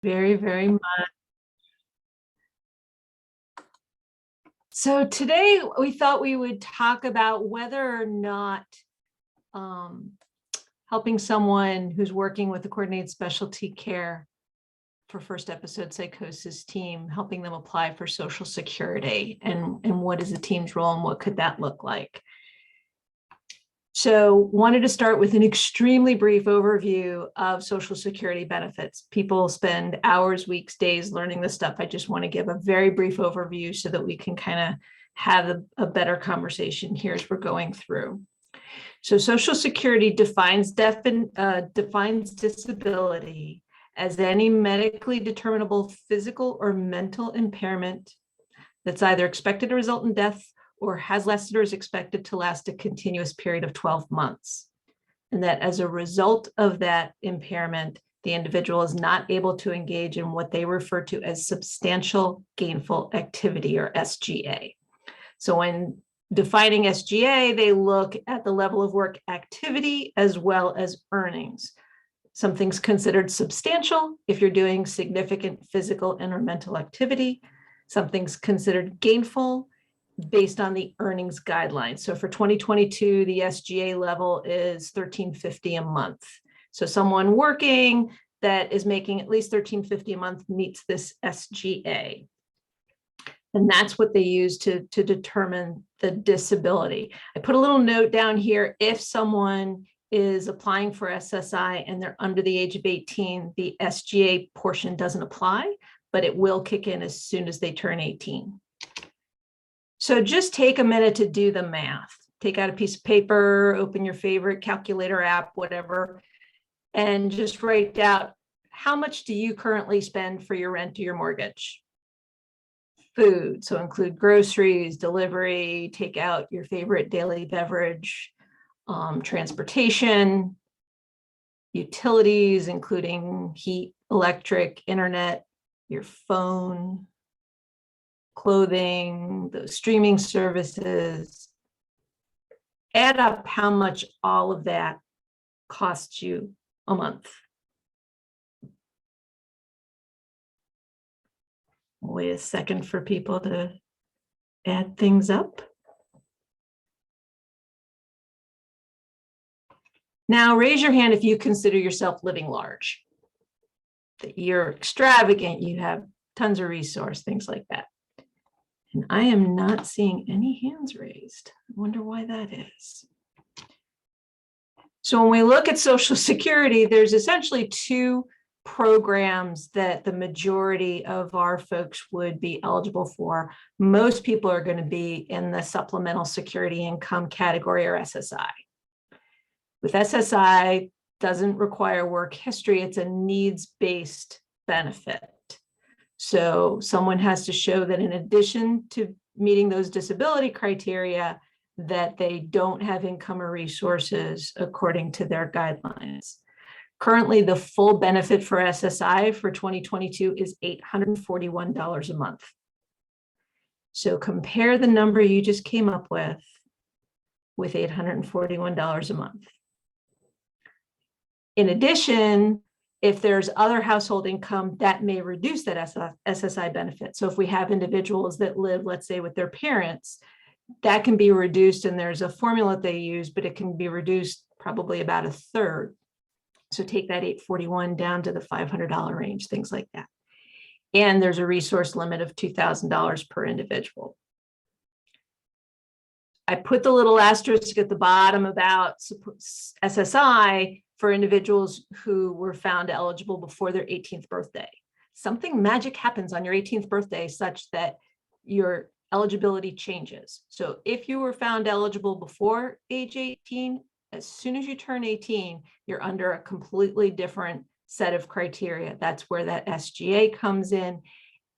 very, very much. So today we thought we would talk about whether or not helping someone who's working with the coordinated specialty care for first episode psychosis team, helping them apply for Social Security, and what is the team's role and what could that look like. So wanted to start with an extremely brief overview of Social Security benefits. People spend hours, weeks, days learning this stuff. I just want to give a very brief overview so that we can kind of have a better conversation here as we're going through. So Social Security defines disability as any medically determinable physical or mental impairment that's either expected to result in death or has lasted or is expected to last a continuous period of 12 months. And that as a result of that impairment, the individual is not able to engage in what they refer to as substantial gainful activity, or SGA. So when defining SGA, they look at the level of work activity as well as earnings. Something's considered substantial if you're doing significant physical and or mental activity. Something's considered gainful based on the earnings guidelines. So for 2022, the SGA level is $1,350 a month. So someone working that is making at least $1,350 a month meets this SGA. And that's what they use to determine the disability. I put a little note down here. If someone is applying for SSI and they're under the age of 18, the SGA portion doesn't apply, but it will kick in as soon as they turn 18. So just take a minute to do the math. Take out a piece of paper, open your favorite calculator app, whatever, and just write out, how much do you currently spend for your rent or your mortgage? Food, so include groceries, delivery, take out your favorite daily beverage, transportation, utilities, including heat, electric, internet, your phone, clothing, those streaming services. Add up how much all of that costs you a month. Wait a second for people to add things up. Now raise your hand if you consider yourself living large, that you're extravagant, you have tons of resource, things like that. And I am not seeing any hands raised. I wonder why that is. So when we look at Social Security, there's essentially two programs that the majority of our folks would be eligible for. Most people are going to be in the Supplemental Security Income category, or SSI. With SSI, doesn't require work history. It's a needs-based benefit. So someone has to show that in addition to meeting those disability criteria, that they don't have income or resources according to their guidelines. Currently, the full benefit for SSI for 2022 is $841 a month. So compare the number you just came up with $841 a month. In addition, if there's other household income, that may reduce that SSI benefit. So if we have individuals that live, let's say, with their parents, that can be reduced, and there's a formula they use, but it can be reduced probably about a third. So take that $841 down to the $500 range, things like that. And there's a resource limit of $2,000 per individual. I put the little asterisk at the bottom about SSI for individuals who were found eligible before their 18th birthday. Something magic happens on your 18th birthday such that your eligibility changes. So if you were found eligible before age 18, as soon as you turn 18, you're under a completely different set of criteria. That's where that SGA comes in.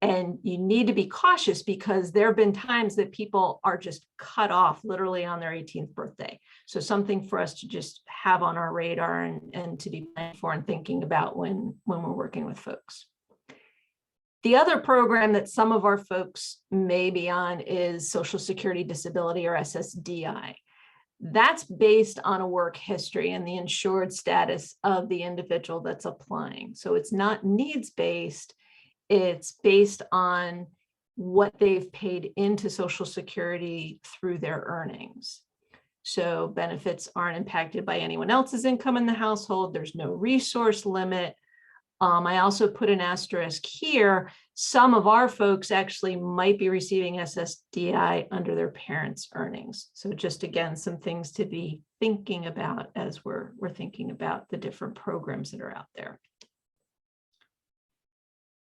And you need to be cautious because there have been times that people are just cut off literally on their 18th birthday. So something for us to just have on our radar and to be planning for and thinking about when we're working with folks. The other program that some of our folks may be on is Social Security Disability, or SSDI. That's based on a work history and the insured status of the individual that's applying. So it's not needs-based, it's based on what they've paid into Social Security through their earnings. So benefits aren't impacted by anyone else's income in the household. There's no resource limit. I also put an asterisk here. Some of our folks actually might be receiving SSDI under their parents' earnings. So just again, some things to be thinking about as we're thinking about the different programs that are out there.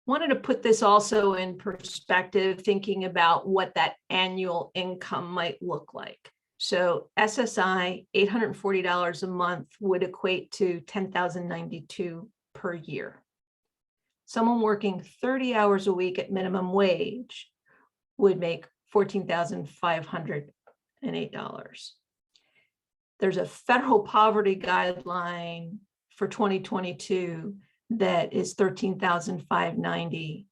Wanted to put this also in perspective, thinking about what that annual income might look like. So SSI, $840 a month would equate to $10,092 per year. Someone working 30 hours a week at minimum wage would make $14,508. There's a federal poverty guideline for 2022 that is $13,590,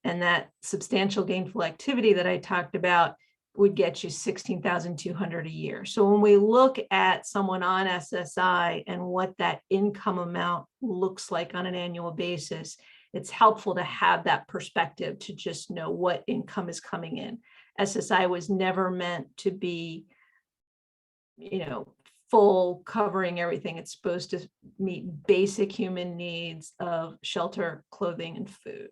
and that substantial gainful activity that I talked about would get you $16,200 a year. So when we look at someone on SSI and what that income amount looks like on an annual basis, it's helpful to have that perspective to just know what income is coming in. SSI was never meant to be, full covering everything. It's supposed to meet basic human needs of shelter, clothing, and food.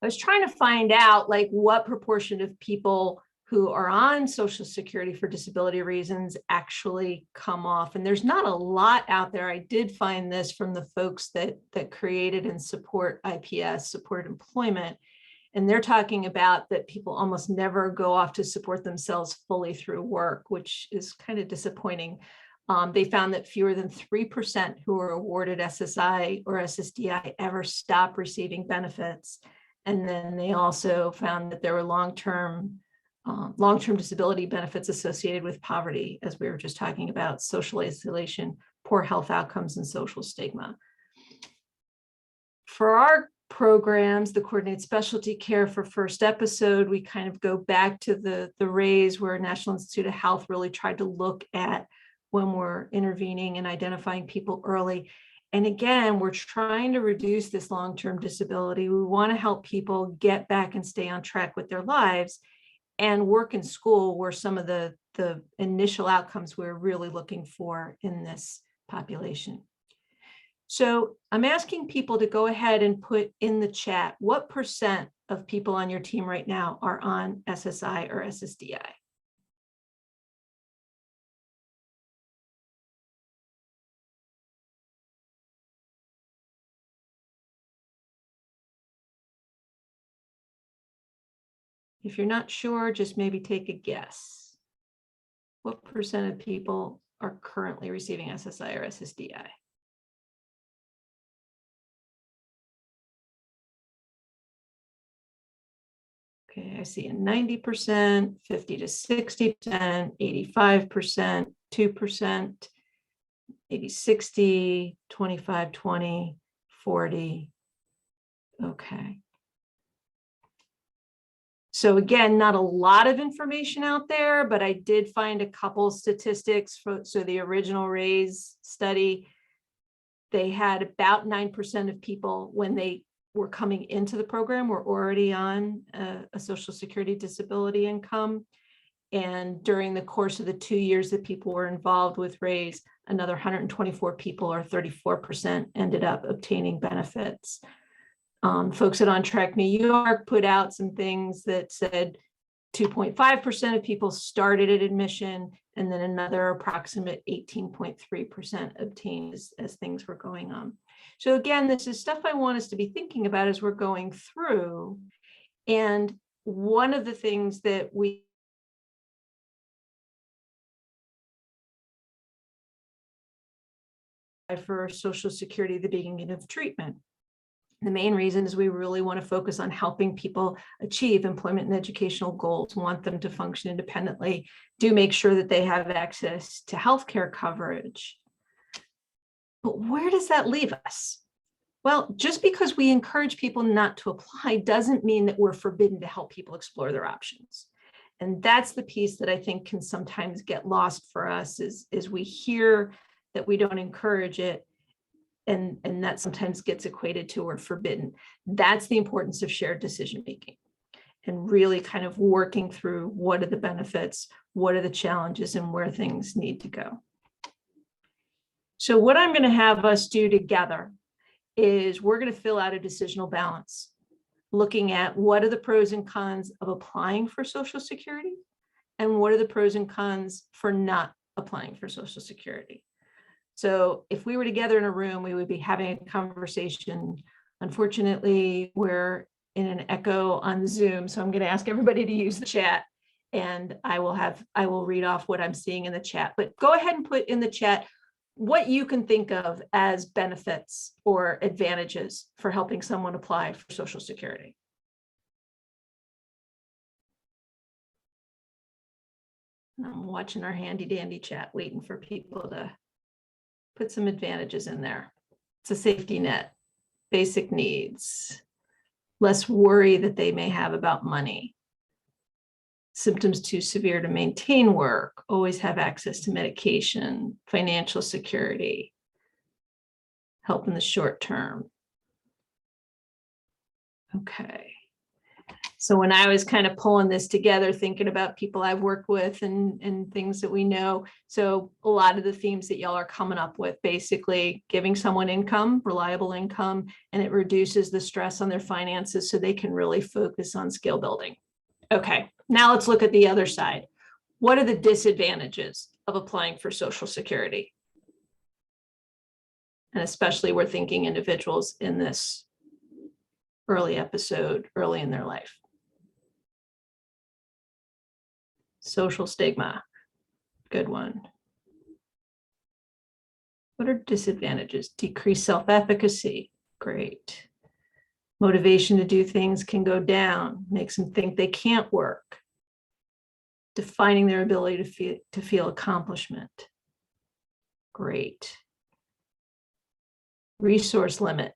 I was trying to find out what proportion of people who are on Social Security for disability reasons actually come off. And there's not a lot out there. I did find this from the folks that created and support IPS, support employment. And they're talking about that people almost never go off to support themselves fully through work, which is kind of disappointing. They found that fewer than 3% who are awarded SSI or SSDI ever stop receiving benefits. And then they also found that there were long-term disability benefits associated with poverty, as we were just talking about, social isolation, poor health outcomes, and social stigma. For our programs, the Coordinated Specialty Care for First Episode, we kind of go back to the RAISE, where National Institute of Health really tried to look at when we're intervening and identifying people early. And again, we're trying to reduce this long-term disability. We want to help people get back and stay on track with their lives, and work in school were some of the initial outcomes we're really looking for in this population. So I'm asking people to go ahead and put in the chat, what percent of people on your team right now are on SSI or SSDI? If you're not sure, just maybe take a guess. What percent of people are currently receiving SSI or SSDI? Okay, I see a 90%, 50 to 60%, 85%, 2%, 80, 60, 25, 20, 40. Okay. So again, not a lot of information out there, but I did find a couple statistics. So the original RAISE study, they had about 9% of people when they were coming into the program were already on a Social Security disability income. And during the course of the 2 years that people were involved with RAISE, another 124 people, or 34%, ended up obtaining benefits. Folks at On Track New York put out some things that said 2.5% of people started at admission, and then another approximate 18.3% obtained as things were going on. So again, this is stuff I want us to be thinking about as we're going through. And one of the things that we for Social Security at the beginning of treatment. The main reason is we really want to focus on helping people achieve employment and educational goals, want them to function independently, do make sure that they have access to healthcare coverage. But where does that leave us? Well, just because we encourage people not to apply doesn't mean that we're forbidden to help people explore their options. And that's the piece that I think can sometimes get lost for us is we hear that we don't encourage it, and that sometimes gets equated to or forbidden. That's the importance of shared decision making and really kind of working through what are the benefits, what are the challenges, and where things need to go. So what I'm going to have us do together is we're going to fill out a decisional balance, looking at what are the pros and cons of applying for Social Security and what are the pros and cons for not applying for Social Security. So if we were together in a room, we would be having a conversation. Unfortunately, we're in an echo on Zoom, so I'm going to ask everybody to use the chat, and I will read off what I'm seeing in the chat. But go ahead and put in the chat what you can think of as benefits or advantages for helping someone apply for Social Security. I'm watching our handy dandy chat, waiting for people to put some advantages in there. It's a safety net, basic needs, less worry that they may have about money, symptoms too severe to maintain work, always have access to medication, financial security, help in the short term. Okay. So when I was kind of pulling this together, thinking about people I've worked with and things that we know, so a lot of the themes that y'all are coming up with, basically giving someone income, reliable income, and it reduces the stress on their finances so they can really focus on skill building. Okay, now let's look at the other side. What are the disadvantages of applying for Social Security? And especially we're thinking individuals in this early episode, early in their life. Social stigma, good one. What are disadvantages? Decreased self-efficacy, great. Motivation to do things can go down, makes them think they can't work. Defining their ability to feel accomplishment, great. Resource limit,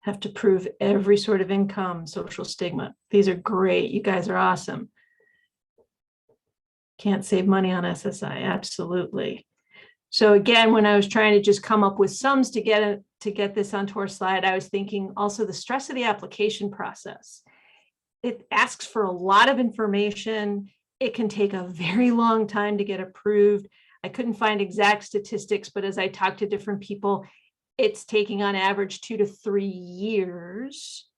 have to prove every sort of income, social stigma. These are great, you guys are awesome. Can't save money on SSI, absolutely. So again, when I was trying to just come up with sums to get this onto our slide, I was thinking also the stress of the application process. It asks for a lot of information. It can take a very long time to get approved. I couldn't find exact statistics, but as I talked to different people, it's taking on average 2 to 3 years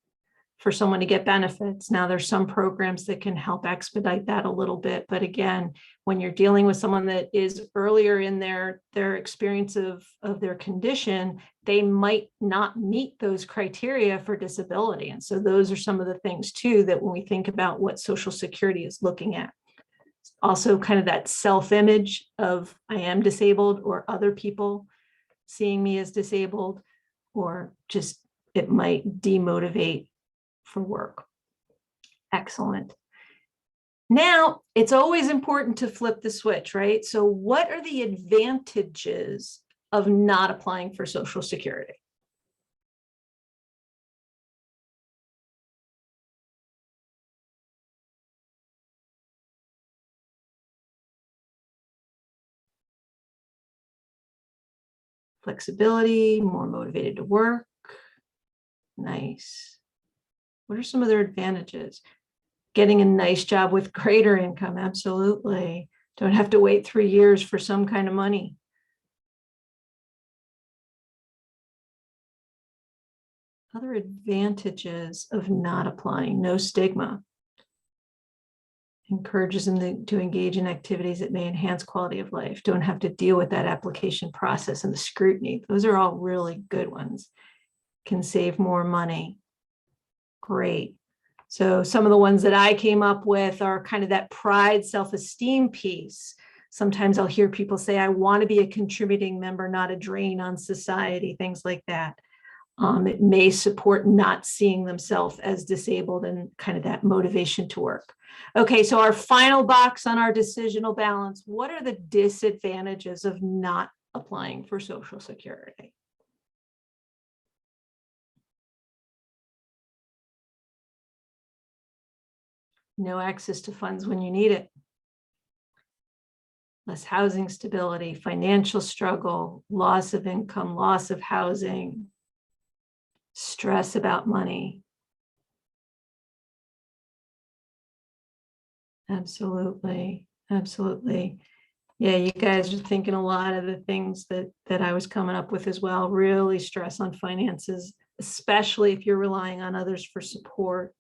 for someone to get benefits. Now there's some programs that can help expedite that a little bit. But again, when you're dealing with someone that is earlier in their experience of their condition, they might not meet those criteria for disability. And so those are some of the things too, that when we think about what Social Security is looking at. Also kind of that self-image of I am disabled or other people seeing me as disabled, or just it might demotivate for work. Excellent. Now, it's always important to flip the switch, right? So what are the advantages of not applying for Social Security? Flexibility, more motivated to work. Nice. What are some other advantages? Getting a nice job with greater income, absolutely. Don't have to wait 3 years for some kind of money. Other advantages of not applying, no stigma. Encourages them to engage in activities that may enhance quality of life. Don't have to deal with that application process and the scrutiny. Those are all really good ones. Can save more money. Great. So some of the ones that I came up with are kind of that pride, self-esteem piece. Sometimes I'll hear people say, I want to be a contributing member, not a drain on society, things like that. It may support not seeing themselves as disabled and kind of that motivation to work. Okay, so our final box on our decisional balance, what are the disadvantages of not applying for Social Security? no access to funds when you need it, less housing stability, financial struggle, loss of income, loss of housing, stress about money. Absolutely, absolutely. Yeah, you guys are thinking a lot of the things that I was coming up with as well. Really stress on finances, especially if you're relying on others for support.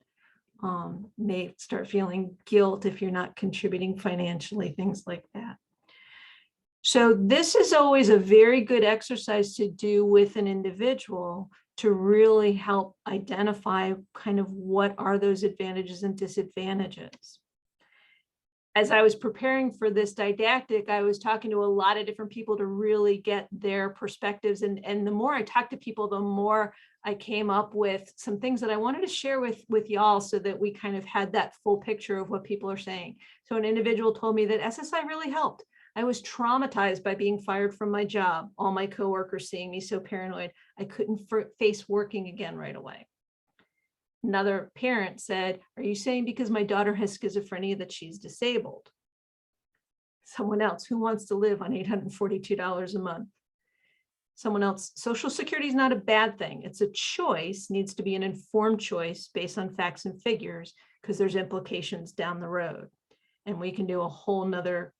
May start feeling guilt if you're not contributing financially, things like that. So this is always a very good exercise to do with an individual to really help identify kind of what are those advantages and disadvantages. As I was preparing for this didactic, I was talking to a lot of different people to really get their perspectives. And the more I talked to people, the more I came up with some things that I wanted to share with y'all so that we kind of had that full picture of what people are saying. So an individual told me that SSI really helped. I was traumatized by being fired from my job. All my coworkers seeing me so paranoid, I couldn't face working again right away. Another parent said, are you saying because my daughter has schizophrenia that she's disabled? Someone else, who wants to live on $842 a month? Someone else, Social Security is not a bad thing. It's a choice, needs to be an informed choice based on facts and figures because there's implications down the road. And we can do a whole nother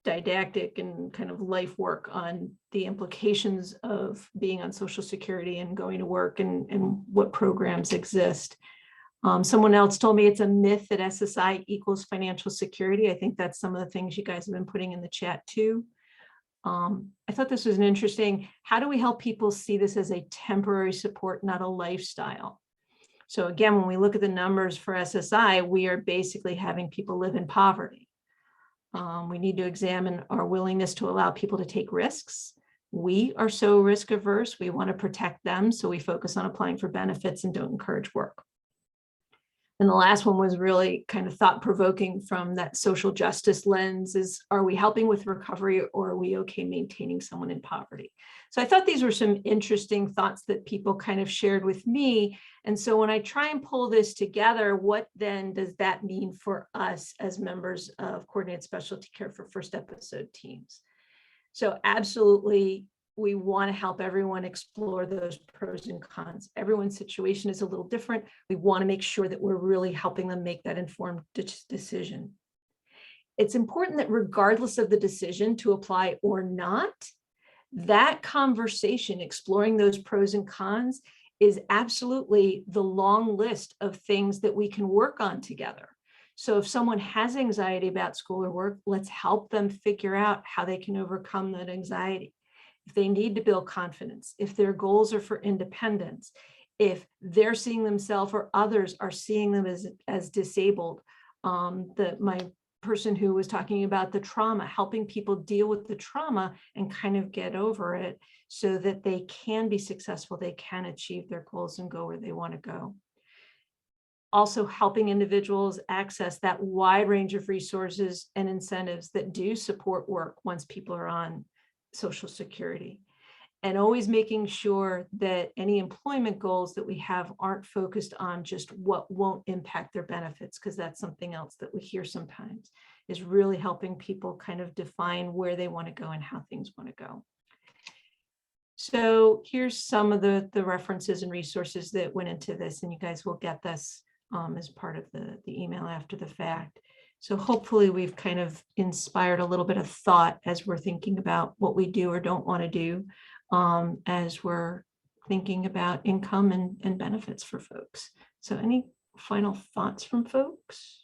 didactic and kind of life work on the implications of being on Social Security and going to work and what programs exist. Someone else told me it's a myth that SSI equals financial security. I think that's some of the things you guys have been putting in the chat too. I thought this was an interesting, how do we help people see this as a temporary support, not a lifestyle? So again, when we look at the numbers for SSI, we are basically having people live in poverty. We need to examine our willingness to allow people to take risks. We are so risk averse, we want to protect them, so we focus on applying for benefits and don't encourage work. And the last one was really kind of thought-provoking from that social justice lens is, are we helping with recovery or are we okay maintaining someone in poverty? So I thought these were some interesting thoughts that people kind of shared with me. And so when I try and pull this together, what then does that mean for us as members of Coordinated Specialty Care for First Episode teams? So absolutely, we want to help everyone explore those pros and cons. Everyone's situation is a little different. We want to make sure that we're really helping them make that informed decision. It's important that regardless of the decision to apply or not, that conversation, exploring those pros and cons, is absolutely the long list of things that we can work on together. So if someone has anxiety about school or work, let's help them figure out how they can overcome that anxiety. If they need to build confidence, if their goals are for independence, if they're seeing themselves or others are seeing them as disabled. My person who was talking about the trauma, helping people deal with the trauma and kind of get over it so that they can be successful, they can achieve their goals and go where they want to go. Also helping individuals access that wide range of resources and incentives that do support work once people are on Social Security, and always making sure that any employment goals that we have aren't focused on just what won't impact their benefits, because that's something else that we hear sometimes, is really helping people kind of define where they want to go and how things want to go. So here's some of the references and resources that went into this, and you guys will get this as part of the email after the fact. So hopefully we've kind of inspired a little bit of thought as we're thinking about what we do or don't want to do, as we're thinking about income and benefits for folks. So any final thoughts from folks?